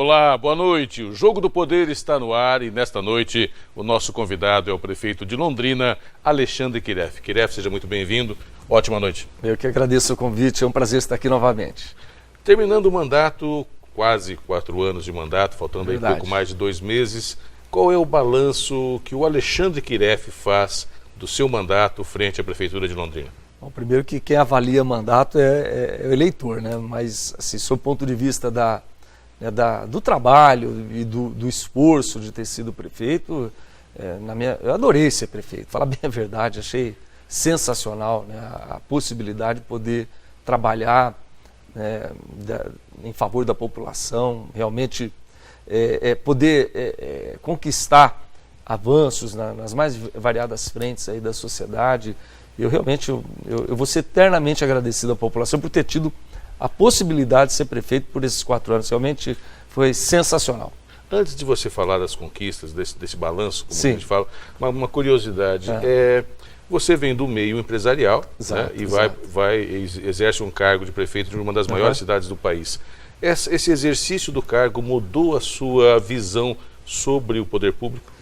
Olá, boa noite. O Jogo do Poder está no ar e nesta noite o nosso convidado é o prefeito de Londrina, Alexandre Quiref. Quiref, seja muito bem-vindo. Ótima noite. Eu que agradeço o convite, é um prazer estar aqui novamente. Terminando o mandato, quase 4 anos de mandato, faltando aí pouco mais de 2 meses, qual é o balanço que o Alexandre Quiref faz do seu mandato frente à Prefeitura de Londrina? Bom, primeiro que quem avalia mandato é o eleitor, né? Mas, assim, sob o ponto de vista do trabalho e do esforço de ter sido prefeito, eu adorei ser prefeito, falar bem a verdade, achei sensacional, né, a possibilidade de poder trabalhar em favor da população, realmente poder conquistar avanços nas mais variadas frentes aí da sociedade. Eu realmente eu vou ser eternamente agradecido à população por ter tido a possibilidade de ser prefeito por esses 4 anos. Realmente foi sensacional. Antes de você falar das conquistas, desse balanço, como Sim. a gente fala, uma curiosidade. Você vem do meio empresarial, exato, né, e exerce um cargo de prefeito de uma das maiores cidades do país. Esse exercício do cargo mudou a sua visão sobre o poder público?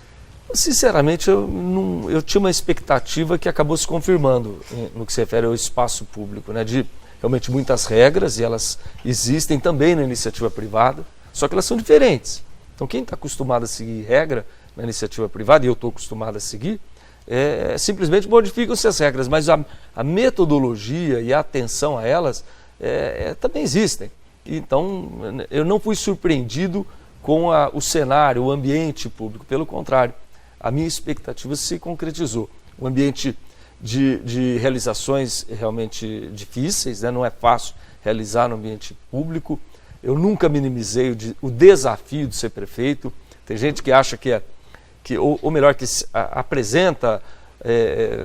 Sinceramente, eu tinha uma expectativa que acabou se confirmando no que se refere ao espaço público, né, de realmente muitas regras, e elas existem também na iniciativa privada, só que elas são diferentes. Então quem está acostumado a seguir regra na iniciativa privada, e eu estou acostumado a seguir, simplesmente modificam-se as regras, mas a metodologia e a atenção a elas também existem. Então eu não fui surpreendido com o cenário, o ambiente público, pelo contrário, a minha expectativa se concretizou. Um ambiente de realizações realmente difíceis, né? Não é fácil realizar no ambiente público. Eu nunca minimizei o desafio de ser prefeito. Tem gente que acha ou melhor, que apresenta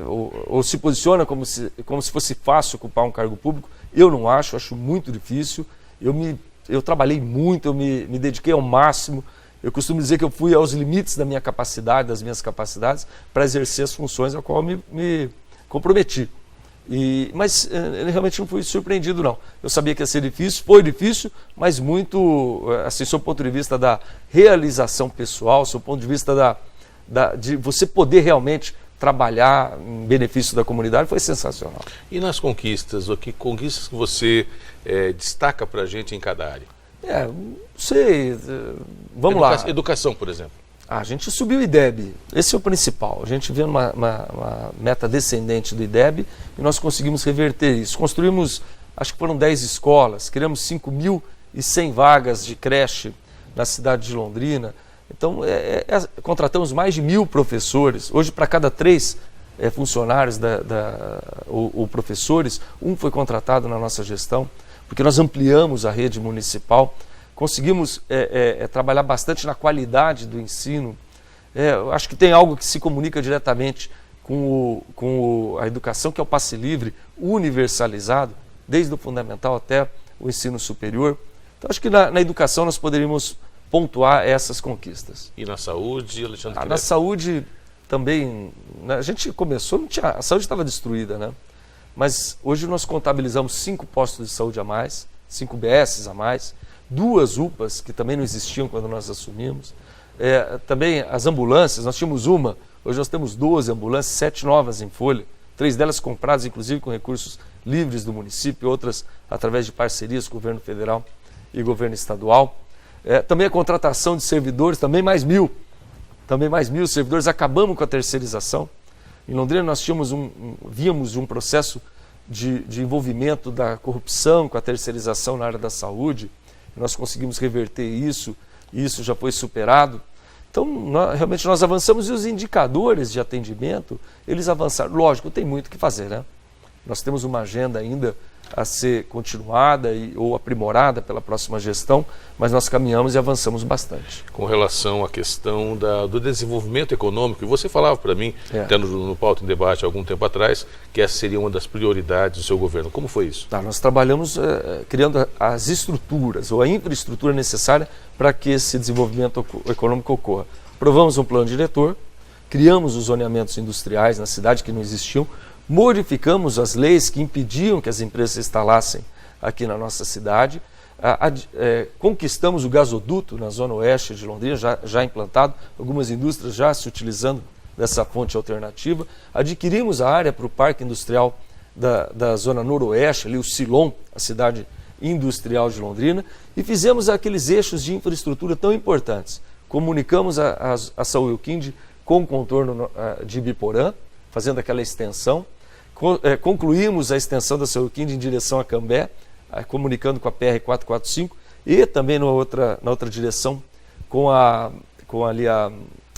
ou se posiciona como se fosse fácil ocupar um cargo público. Eu não acho muito difícil. Eu trabalhei muito, eu me dediquei ao máximo. Eu costumo dizer que eu fui aos limites da minha capacidade, das minhas capacidades, para exercer as funções a qual eu me comprometi. Mas eu realmente não fui surpreendido, não. Eu sabia que ia ser difícil, foi difícil, mas muito, assim, sob o ponto de vista da realização pessoal, sob o ponto de vista de você poder realmente trabalhar em benefício da comunidade, foi sensacional. E nas conquistas, que conquistas que você destaca para a gente em cada área? Não sei, vamos lá. Educação, por exemplo. A gente subiu o IDEB, esse é o principal. A gente vê uma meta descendente do IDEB e nós conseguimos reverter isso. Construímos, acho que foram 10 escolas, criamos 5.100 vagas de creche na cidade de Londrina. Então, contratamos mais de 1.000 professores. Hoje, para cada 3 funcionários ou professores, um foi contratado na nossa gestão, porque nós ampliamos a rede municipal. Conseguimos trabalhar bastante na qualidade do ensino. Eu acho que tem algo que se comunica diretamente com a educação, que é o passe livre universalizado, desde o fundamental até o ensino superior. Então, acho que na educação nós poderíamos pontuar essas conquistas. E na saúde, Alexandre Quiref? Na saúde também, né, a gente começou, a saúde estava destruída, né? Mas hoje nós contabilizamos 5 postos de saúde a mais, 5 BSs a mais, 2 UPAs, que também não existiam quando nós assumimos. Também as ambulâncias, nós tínhamos uma, hoje nós temos 12 ambulâncias, 7 novas em folha, 3 delas compradas, inclusive com recursos livres do município, outras através de parcerias com o governo federal e governo estadual. Também a contratação de servidores, também mais 1.000 servidores, acabamos com a terceirização. Em Londrina nós víamos um processo de envolvimento da corrupção com a terceirização na área da saúde. Nós conseguimos reverter isso, e isso já foi superado. Então, realmente nós avançamos, e os indicadores de atendimento, eles avançaram. Lógico, tem muito o que fazer, né? Nós temos uma agenda ainda a ser continuada ou aprimorada pela próxima gestão, mas nós caminhamos e avançamos bastante. Com relação à questão do desenvolvimento econômico, e você falava para mim, até no Pauta em Debate há algum tempo atrás, que essa seria uma das prioridades do seu governo. Como foi isso? Nós trabalhamos criando as estruturas ou a infraestrutura necessária para que esse desenvolvimento econômico ocorra. Aprovamos um plano diretor, criamos os zoneamentos industriais na cidade que não existiam, modificamos as leis que impediam que as empresas se instalassem aqui na nossa cidade, conquistamos o gasoduto na zona oeste de Londrina, já implantado, algumas indústrias já se utilizando dessa fonte alternativa. Adquirimos a área para o parque industrial da zona noroeste, ali o Silom, a cidade industrial de Londrina, e fizemos aqueles eixos de infraestrutura tão importantes. Comunicamos a São Wilquinde com o contorno de Ibiporã, fazendo aquela extensão. Concluímos a extensão da São Wilquinde em direção a Cambé, comunicando com a PR-445 e também na outra direção com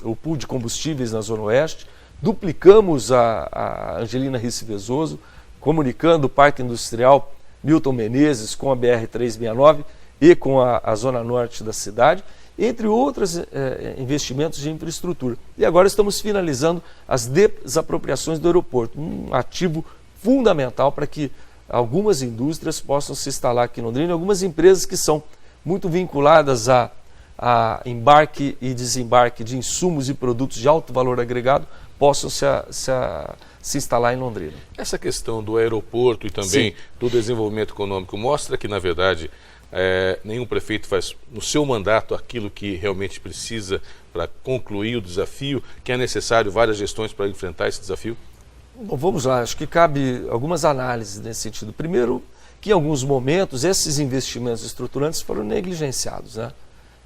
o pool de combustíveis na Zona Oeste. Duplicamos a Angelina Risse Vezoso, comunicando o Parque Industrial Milton Menezes com a BR-369 e com a Zona Norte da cidade, entre outros investimentos de infraestrutura. E agora estamos finalizando as desapropriações do aeroporto, um ativo fundamental para que algumas indústrias possam se instalar aqui em Londrina, algumas empresas que são muito vinculadas a embarque e desembarque de insumos e produtos de alto valor agregado possam se instalar em Londrina. Essa questão do aeroporto e também do desenvolvimento econômico mostra que, na verdade, nenhum prefeito faz no seu mandato aquilo que realmente precisa para concluir o desafio, que é necessário várias gestões para enfrentar esse desafio? Bom, vamos lá, acho que cabe algumas análises nesse sentido. Primeiro, que em alguns momentos esses investimentos estruturantes foram negligenciados, né?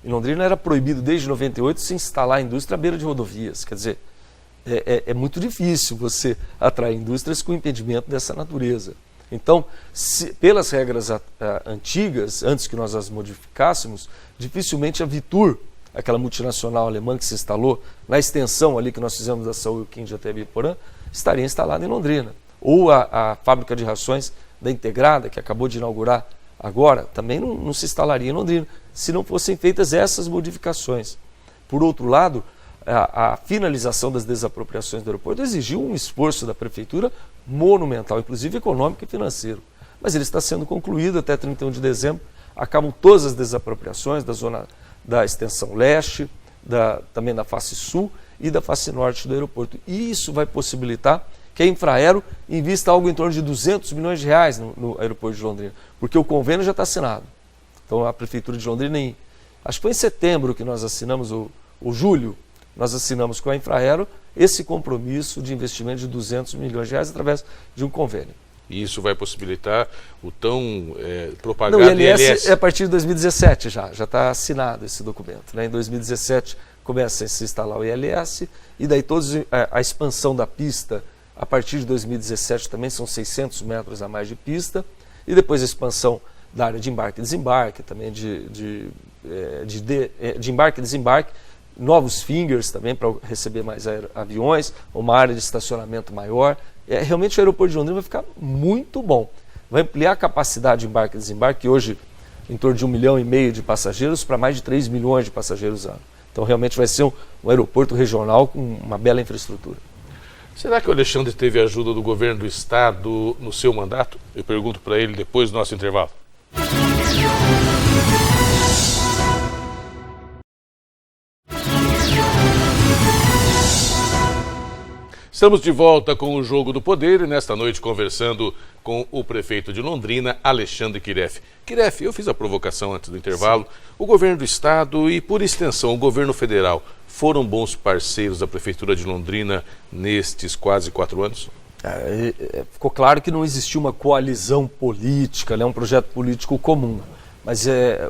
Em Londrina era proibido desde 98 se instalar indústria à beira de rodovias, quer dizer, é muito difícil você atrair indústrias com impedimento dessa natureza. Então, pelas regras antigas, antes que nós as modificássemos, dificilmente a Vitur, aquela multinacional alemã que se instalou na extensão ali que nós fizemos da São Wilquinde até Ibiporã, estaria instalada em Londrina. Ou a fábrica de rações da Integrada, que acabou de inaugurar agora, também não se instalaria em Londrina, se não fossem feitas essas modificações. Por outro lado, a finalização das desapropriações do aeroporto exigiu um esforço da Prefeitura monumental, inclusive econômico e financeiro. Mas ele está sendo concluído até 31 de dezembro, acabam todas as desapropriações da zona da extensão leste, também da face sul e da face norte do aeroporto. E isso vai possibilitar que a Infraero invista algo em torno de 200 milhões de reais no aeroporto de Londrina, porque o convênio já está assinado. Então a Prefeitura de Londrina, acho que foi em setembro que nós assinamos, ou julho, nós assinamos com a Infraero esse compromisso de investimento de 200 milhões de reais através de um convênio. E isso vai possibilitar o tão propagado ILS. A partir de 2017 já está assinado esse documento, né? Em 2017 começa a se instalar o ILS e daí a expansão da pista a partir de 2017 também são 600 metros a mais de pista e depois a expansão da área de embarque e desembarque, também de embarque e desembarque, novos fingers também para receber mais aviões, uma área de estacionamento maior. Realmente o aeroporto de Londrina vai ficar muito bom. Vai ampliar a capacidade de embarque e desembarque, hoje em torno de 1,5 milhão de passageiros, para mais de 3 milhões de passageiros ano. Então realmente vai ser um aeroporto regional com uma bela infraestrutura. Será que o Alexandre teve a ajuda do governo do estado no seu mandato? Eu pergunto para ele depois do nosso intervalo. Estamos de volta com o Jogo do Poder e nesta noite conversando com o prefeito de Londrina, Alexandre Quiref. Quiref, eu fiz a provocação antes do intervalo. Sim. O governo do estado e, por extensão, o governo federal foram bons parceiros da prefeitura de Londrina nestes quase 4 anos? Ficou claro que não existiu uma coalizão política, né, um projeto político comum. Mas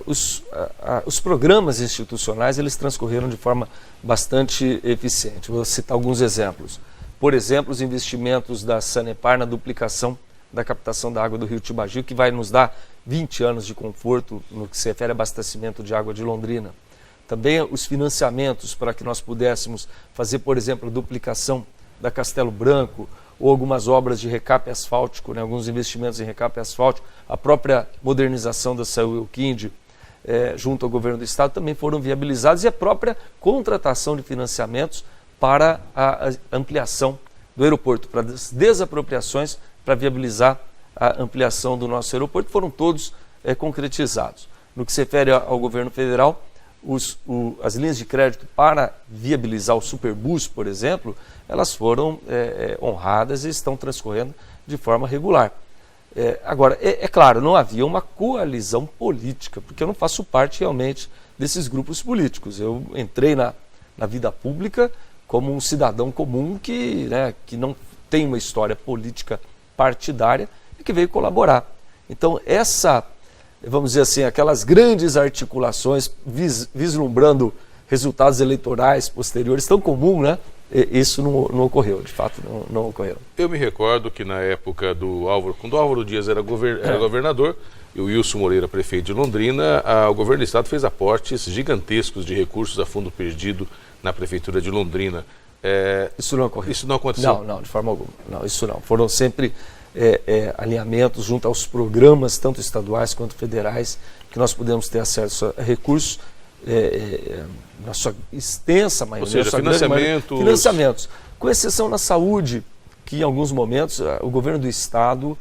os programas institucionais eles transcorreram de forma bastante eficiente. Vou citar alguns exemplos. Por exemplo, os investimentos da Sanepar na duplicação da captação da água do Rio Tibagi, que vai nos dar 20 anos de conforto no que se refere a abastecimento de água de Londrina. Também os financiamentos para que nós pudéssemos fazer, por exemplo, a duplicação da Castelo Branco ou algumas obras de recape asfáltico, né, alguns investimentos em recape asfáltico, a própria modernização da São Wilquinde junto ao governo do estado também foram viabilizados e a própria contratação de financiamentos para a ampliação do aeroporto, para as desapropriações para viabilizar a ampliação do nosso aeroporto, foram todos concretizados. No que se refere ao governo federal, as linhas de crédito para viabilizar o Superbus, por exemplo, elas foram honradas e estão transcorrendo de forma regular. Agora, é claro, não havia uma coalizão política, porque eu não faço parte realmente desses grupos políticos. Eu entrei na vida pública como um cidadão comum que não tem uma história política partidária e que veio colaborar. Então, vamos dizer assim, aquelas grandes articulações vislumbrando resultados eleitorais posteriores, tão comum, né? Isso não ocorreu, de fato não ocorreu. Eu me recordo que na época do Álvaro, quando o Álvaro Dias era governador e o Wilson Moreira prefeito de Londrina, o governo do estado fez aportes gigantescos de recursos a fundo perdido na prefeitura de Londrina. Isso não ocorreu. Isso não aconteceu? Não, de forma alguma. Não, isso não. Foram sempre alinhamentos junto aos programas, tanto estaduais quanto federais, que nós pudemos ter acesso a recursos, na sua extensa maioria. Ou seja, financiamentos. Com exceção na saúde, que em alguns momentos o governo do estado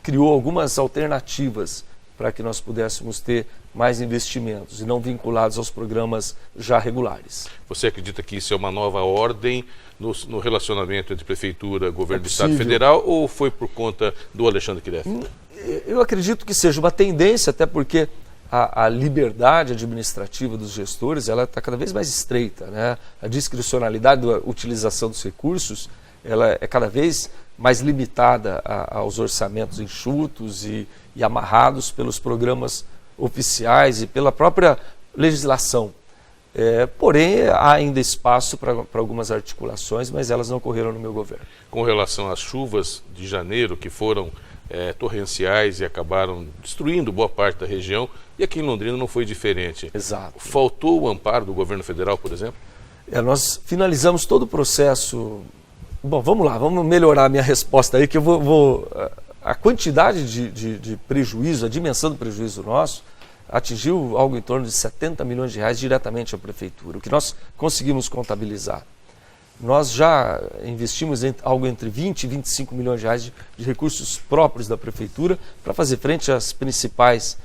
criou algumas alternativas para que nós pudéssemos ter mais investimentos e não vinculados aos programas já regulares. Você acredita que isso é uma nova ordem no relacionamento entre prefeitura, governo do estado federal, ou foi por conta do Alexandre Quiref? Eu acredito que seja uma tendência, até porque a liberdade administrativa dos gestores ela está cada vez mais estreita, né? A discricionalidade da utilização dos recursos ela é cada vez mais limitada aos orçamentos enxutos e amarrados pelos programas oficiais e pela própria legislação. Porém, há ainda espaço para algumas articulações, mas elas não ocorreram no meu governo. Com relação às chuvas de janeiro, que foram torrenciais e acabaram destruindo boa parte da região, e aqui em Londrina não foi diferente. Exato. Faltou o amparo do governo federal, por exemplo? Nós finalizamos todo o processo. Bom, vamos lá, vamos melhorar a minha resposta aí, que eu a quantidade de prejuízo, a dimensão do prejuízo nosso, atingiu algo em torno de 70 milhões de reais diretamente à prefeitura, o que nós conseguimos contabilizar. Nós já investimos algo entre 20 e 25 milhões de reais de recursos próprios da prefeitura para fazer frente às principais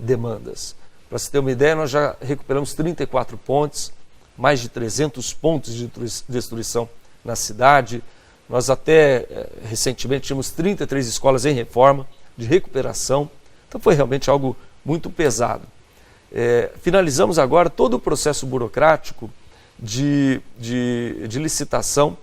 demandas. Para se ter uma ideia, nós já recuperamos 34 pontes, mais de 300 pontos de destruição na cidade. Nós até recentemente tínhamos 33 escolas em reforma, de recuperação. Então foi realmente algo muito pesado. Finalizamos agora todo o processo burocrático de licitação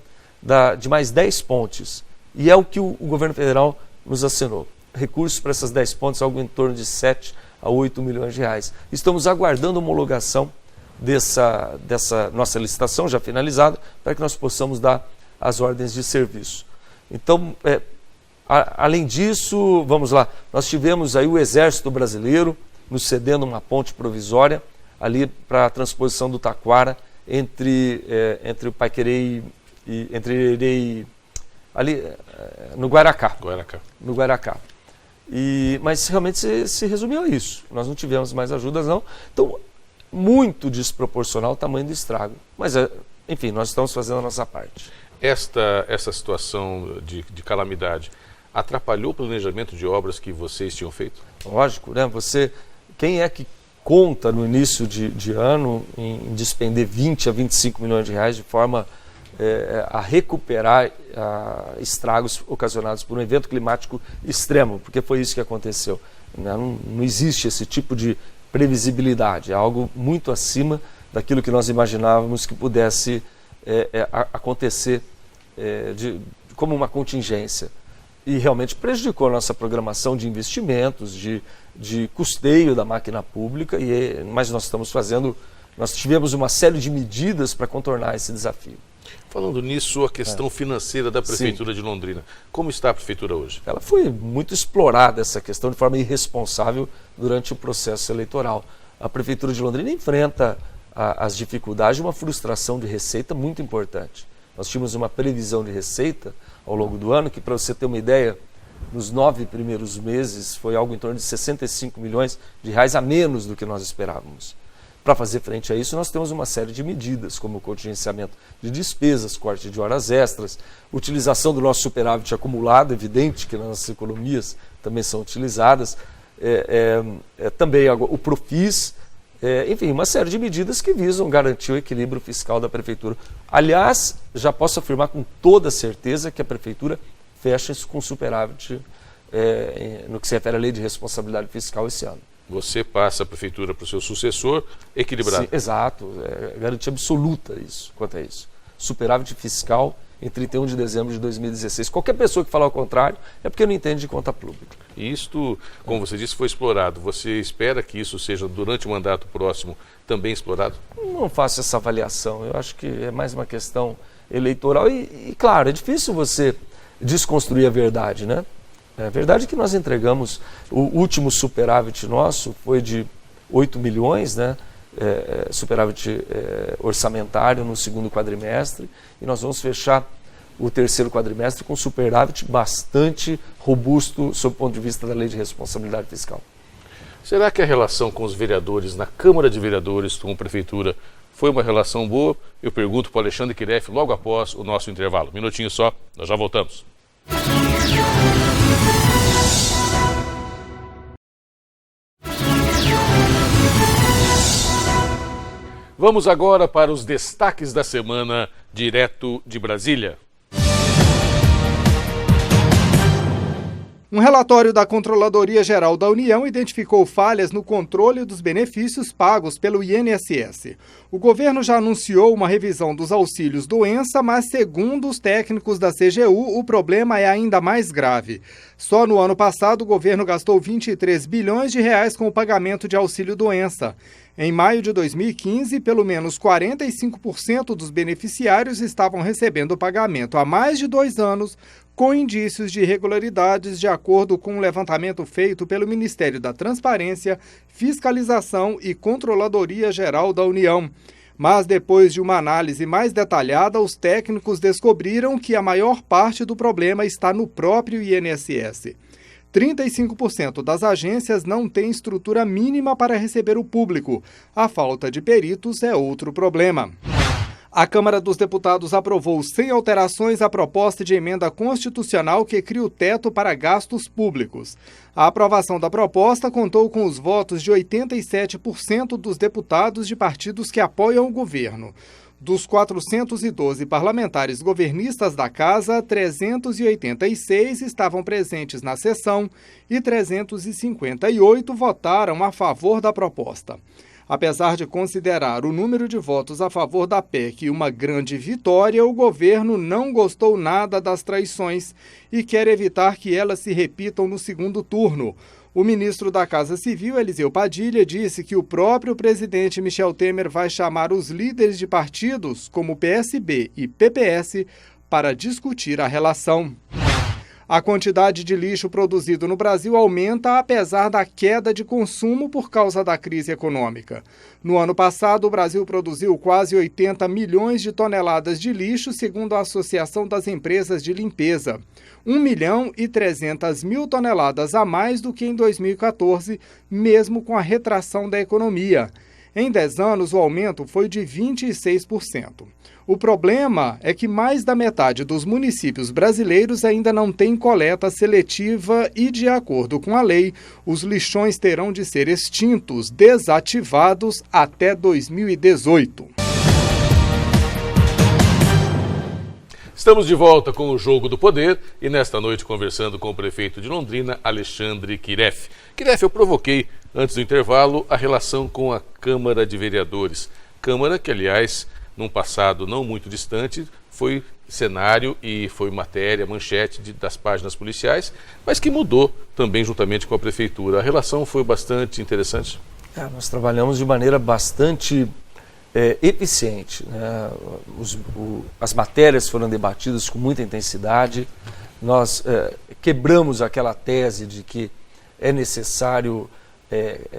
de mais 10 pontes. E é o que o governo federal nos assinou. Recursos para essas 10 pontes, algo em torno de 7 a 8 milhões de reais. Estamos aguardando a homologação dessa nossa licitação já finalizada, para que nós possamos dar as ordens de serviço. Então, além disso, vamos lá, nós tivemos aí o Exército Brasileiro nos cedendo uma ponte provisória ali para a transposição do Taquara entre o Paiquerê ali no Guaracá. No Guaracá. Mas realmente se resumiu a isso. Nós não tivemos mais ajudas, não. Então, muito desproporcional o tamanho do estrago. Mas, enfim, nós estamos fazendo a nossa parte. Essa situação de calamidade atrapalhou o planejamento de obras que vocês tinham feito? Lógico, né? Quem é que conta no início de ano em despender 20 a 25 milhões de reais de forma a recuperar estragos ocasionados por um evento climático extremo? Porque foi isso que aconteceu. Não existe esse tipo de previsibilidade, é algo muito acima daquilo que nós imaginávamos que pudesse acontecer como uma contingência. E realmente prejudicou a nossa programação de investimentos, de custeio da máquina pública, mas nós tivemos uma série de medidas para contornar esse desafio. Falando nisso, a questão financeira da Prefeitura de Londrina. Como está a Prefeitura hoje? Ela foi muito explorada, essa questão, de forma irresponsável durante o processo eleitoral. A Prefeitura de Londrina enfrenta as dificuldades de uma frustração de receita muito importante. Nós tínhamos uma previsão de receita ao longo do ano, que, para você ter uma ideia, nos 9 primeiros meses foi algo em torno de 65 milhões de reais a menos do que nós esperávamos. Para fazer frente a isso, nós temos uma série de medidas, como o contingenciamento de despesas, corte de horas extras, utilização do nosso superávit acumulado, evidente que nas nossas economias também são utilizadas, também o Profis, enfim, uma série de medidas que visam garantir o equilíbrio fiscal da Prefeitura. Aliás, já posso afirmar com toda certeza que a Prefeitura fecha isso com superávit no que se refere à lei de responsabilidade fiscal esse ano. Você passa a prefeitura para o seu sucessor equilibrado. Sim, exato, é garantia absoluta isso, quanto a isso. Superávit fiscal em 31 de dezembro de 2016. Qualquer pessoa que falar o contrário é porque não entende de conta pública. E isto, como você disse, foi explorado. Você espera que isso seja, durante o mandato próximo, também explorado? Não faço essa avaliação. Eu acho que é mais uma questão eleitoral. E claro, é difícil você desconstruir a verdade, né? É verdade que nós entregamos, o último superávit nosso foi de 8 milhões, né? Superávit orçamentário no segundo quadrimestre, e nós vamos fechar o terceiro quadrimestre com superávit bastante robusto sob o ponto de vista da lei de responsabilidade fiscal. Será que a relação com os vereadores na Câmara de Vereadores com a Prefeitura foi uma relação boa? Eu pergunto para o Alexandre Quiref logo após o nosso intervalo. Minutinho só, nós já voltamos. Vamos agora para os destaques da semana, direto de Brasília. Um relatório da Controladoria Geral da União identificou falhas no controle dos benefícios pagos pelo INSS. O governo já anunciou uma revisão dos auxílios doença, mas segundo os técnicos da CGU, o problema é ainda mais grave. Só no ano passado, o governo gastou 23 bilhões de reais com o pagamento de auxílio doença. Em maio de 2015, pelo menos 45% dos beneficiários estavam recebendo o pagamento há mais de 2 anos, com indícios de irregularidades, de acordo com um levantamento feito pelo Ministério da Transparência, Fiscalização e Controladoria Geral da União. Mas depois de uma análise mais detalhada, os técnicos descobriram que a maior parte do problema está no próprio INSS. 35% das agências não têm estrutura mínima para receber o público. A falta de peritos é outro problema. A Câmara dos Deputados aprovou sem alterações a proposta de emenda constitucional que cria o teto para gastos públicos. A aprovação da proposta contou com os votos de 87% dos deputados de partidos que apoiam o governo. Dos 412 parlamentares governistas da Casa, 386 estavam presentes na sessão e 358 votaram a favor da proposta. Apesar de considerar o número de votos a favor da PEC uma grande vitória, o governo não gostou nada das traições e quer evitar que elas se repitam no segundo turno. O ministro da Casa Civil, Eliseu Padilha, disse que o próprio presidente Michel Temer vai chamar os líderes de partidos, como PSB e PPS, para discutir a relação. A quantidade de lixo produzido no Brasil aumenta apesar da queda de consumo por causa da crise econômica. No ano passado, o Brasil produziu quase 80 milhões de toneladas de lixo, segundo a Associação das Empresas de Limpeza. 1.300.000 toneladas a mais do que em 2014, mesmo com a retração da economia. Em 10 anos, o aumento foi de 26%. O problema é que mais da metade dos municípios brasileiros ainda não tem coleta seletiva e, de acordo com a lei, os lixões terão de ser extintos, desativados até 2018. Estamos de volta com o Jogo do Poder e nesta noite conversando com o prefeito de Londrina, Alexandre Quiref. Quiref, eu provoquei, antes do intervalo, a relação com a Câmara de Vereadores. Câmara que, aliás, num passado não muito distante, foi cenário e foi matéria, manchete das páginas policiais, mas que mudou também juntamente com a Prefeitura. A relação foi bastante interessante. Nós trabalhamos de maneira bastante eficiente, né? As matérias foram debatidas com muita intensidade. Nós quebramos aquela tese de que é necessário,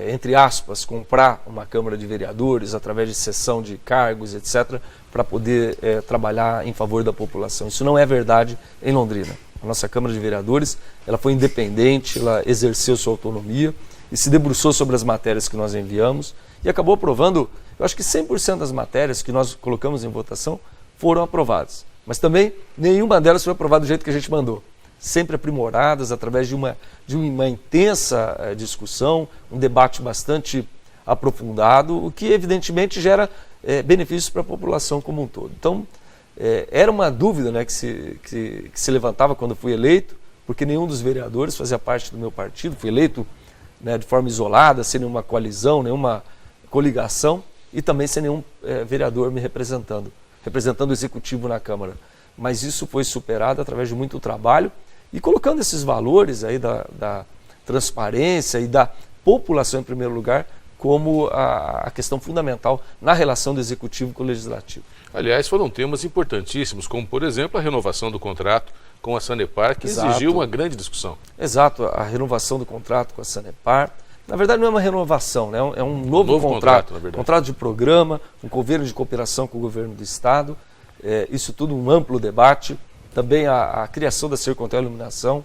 entre aspas, comprar uma Câmara de Vereadores através de cessão de cargos, etc., para poder trabalhar em favor da população. Isso não é verdade em Londrina. A nossa Câmara de Vereadores ela foi independente, ela exerceu sua autonomia e se debruçou sobre as matérias que nós enviamos e acabou aprovando. Eu acho que 100% das matérias que nós colocamos em votação foram aprovadas. Mas também nenhuma delas foi aprovada do jeito que a gente mandou. Sempre aprimoradas através de uma intensa discussão, um debate bastante aprofundado, o que evidentemente gera benefícios para a população como um todo. Então, era uma dúvida, né, que se levantava quando fui eleito, porque nenhum dos vereadores fazia parte do meu partido, fui eleito, né, de forma isolada, sem nenhuma coalizão, nenhuma coligação, e também sem nenhum vereador me representando o executivo na Câmara. Mas isso foi superado através de muito trabalho e colocando esses valores aí da transparência e da população em primeiro lugar como a questão fundamental na relação do executivo com o legislativo. Aliás, foram temas importantíssimos, como, por exemplo, a renovação do contrato com a Sanepar, que exigiu uma grande discussão. Exato, a renovação do contrato com a Sanepar. Na verdade, não é uma renovação, né? É um novo contrato, contrato de programa, um convênio de cooperação com o governo do Estado. Isso tudo um amplo debate. Também a criação da Sercontel Iluminação,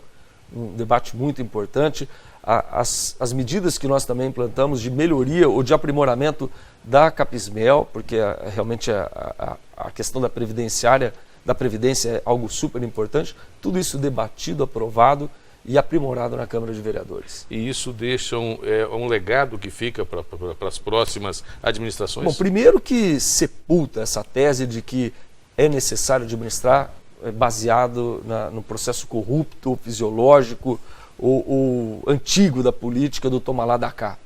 um debate muito importante. As medidas que nós também implantamos de melhoria ou de aprimoramento da Capismel, porque realmente a questão da Previdência é algo super importante. Tudo isso debatido, aprovado e aprimorado na Câmara de Vereadores. E isso deixa um legado que fica para as próximas administrações? Bom, primeiro que sepulta essa tese de que é necessário administrar baseado no processo corrupto, fisiológico ou antigo da política do toma lá da cá.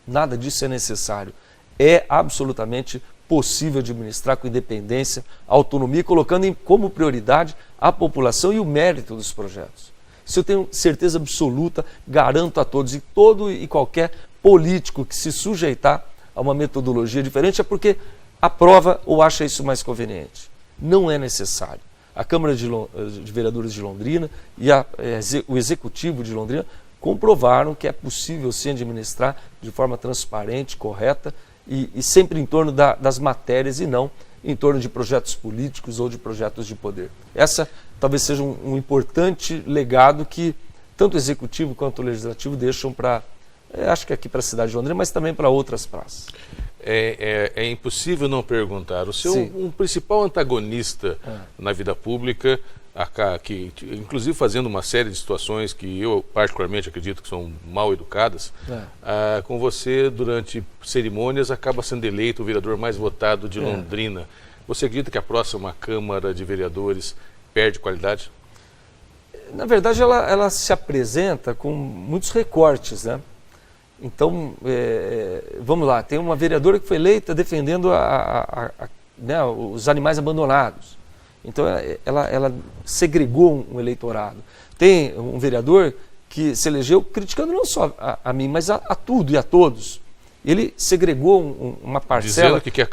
Nada disso é necessário. É absolutamente possível administrar com independência, autonomia, colocando como prioridade a população e o mérito dos projetos. Isso eu tenho certeza absoluta, garanto a todos, e todo e qualquer político que se sujeitar a uma metodologia diferente é porque aprova ou acha isso mais conveniente. Não é necessário. A Câmara de Vereadores de Londrina e o Executivo de Londrina comprovaram que é possível sim administrar de forma transparente, correta e sempre em torno das matérias e não em torno de projetos políticos ou de projetos de poder. Essa talvez seja um importante legado que tanto o Executivo quanto o Legislativo deixam para, acho que aqui para a cidade de Londrina, mas também para outras praças. É impossível não perguntar. O seu principal antagonista na vida pública, que, inclusive fazendo uma série de situações que eu particularmente acredito que são mal educadas, com você durante cerimônias acaba sendo eleito o vereador mais votado de Londrina. Você acredita que a próxima Câmara de Vereadores perde qualidade? Na verdade, ela se apresenta com muitos recortes, né? Então, vamos lá, tem uma vereadora que foi eleita defendendo né, os animais abandonados. Então, ela segregou um eleitorado. Tem um vereador que se elegeu criticando não só a mim, mas a tudo e a todos. Ele segregou uma parcela... Dizendo que quer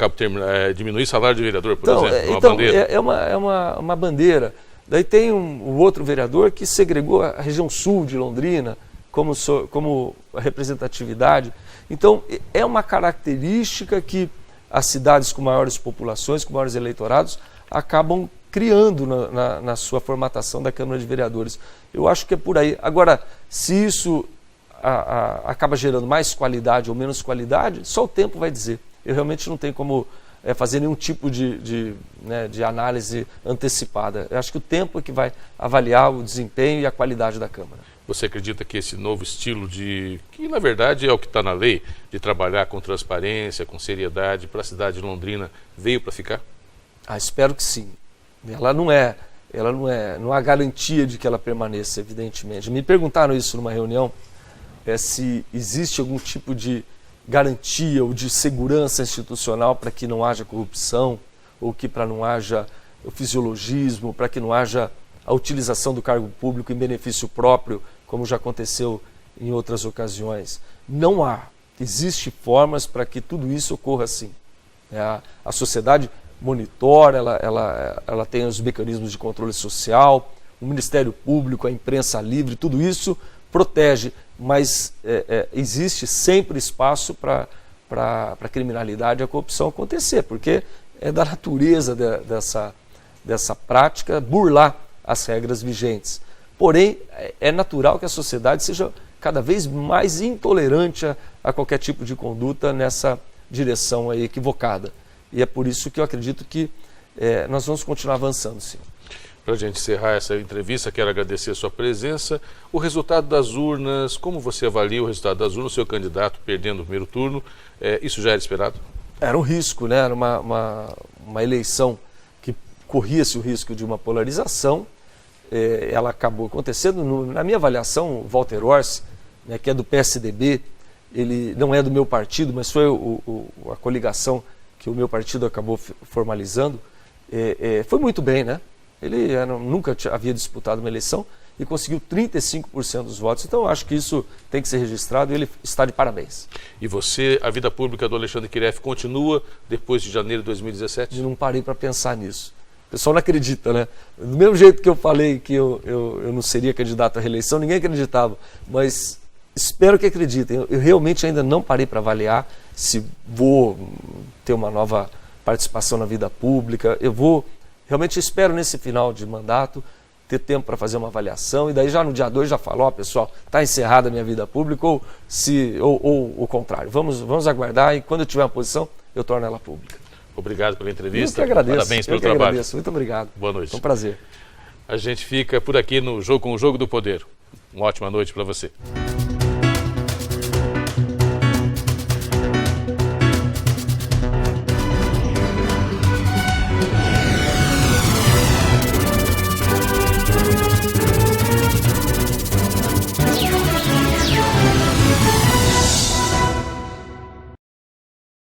diminuir o salário de vereador, por exemplo, uma bandeira. É uma bandeira. Daí tem o outro vereador que segregou a região sul de Londrina como representatividade. Então, é uma característica que as cidades com maiores populações, com maiores eleitorados, acabam criando na sua formatação da Câmara de Vereadores. Eu acho que é por aí. Agora, se isso acaba gerando mais qualidade ou menos qualidade, só o tempo vai dizer. Eu realmente não tenho como fazer nenhum tipo de análise antecipada. Eu acho que o tempo é que vai avaliar o desempenho e a qualidade da Câmara. Você acredita que esse novo estilo que na verdade é o que está na lei, de trabalhar com transparência, com seriedade, para a cidade de Londrina, veio para ficar? Espero que sim. Não há garantia de que ela permaneça, evidentemente. Me perguntaram isso numa reunião, se existe algum tipo de garantia ou de segurança institucional para que não haja corrupção, ou que para não haja o fisiologismo, para que não haja a utilização do cargo público em benefício próprio, como já aconteceu em outras ocasiões. Não há. Existem formas para que tudo isso ocorra assim. A sociedade monitora, ela tem os mecanismos de controle social, o Ministério Público, a imprensa livre, tudo isso protege, mas existe sempre espaço para a criminalidade e a corrupção acontecer, porque é da natureza dessa prática burlar as regras vigentes. Porém, é natural que a sociedade seja cada vez mais intolerante a qualquer tipo de conduta nessa direção aí equivocada. E é por isso que eu acredito que nós vamos continuar avançando, sim. Para a gente encerrar essa entrevista, quero agradecer a sua presença. O resultado das urnas, como você avalia o resultado das urnas, o seu candidato perdendo o primeiro turno, isso já era esperado? Era um risco, né? Era uma eleição que corria-se o risco de uma polarização, ela acabou acontecendo. Na minha avaliação, o Walter Orsi, né, que é do PSDB, ele não é do meu partido, mas foi a coligação que o meu partido acabou formalizando, foi muito bem, né? Ele nunca havia disputado uma eleição e conseguiu 35% dos votos. Então, eu acho que isso tem que ser registrado e ele está de parabéns. E você, a vida pública do Alexandre Quiref continua depois de janeiro de 2017? Eu não parei para pensar nisso. O pessoal não acredita, né? Do mesmo jeito que eu falei que eu não seria candidato à reeleição, ninguém acreditava. Mas espero que acreditem. Eu realmente ainda não parei para avaliar se vou ter uma nova participação na vida pública. Realmente espero nesse final de mandato ter tempo para fazer uma avaliação, e daí já no dia 2 já falo, pessoal, está encerrada a minha vida pública, ou o contrário. Vamos aguardar, e quando eu tiver uma posição, eu torno ela pública. Obrigado pela entrevista. Eu que agradeço. Parabéns pelo trabalho. Agradeço. Muito obrigado. Boa noite. Foi um prazer. A gente fica por aqui no Jogo com o Jogo do Poder. Uma ótima noite para você.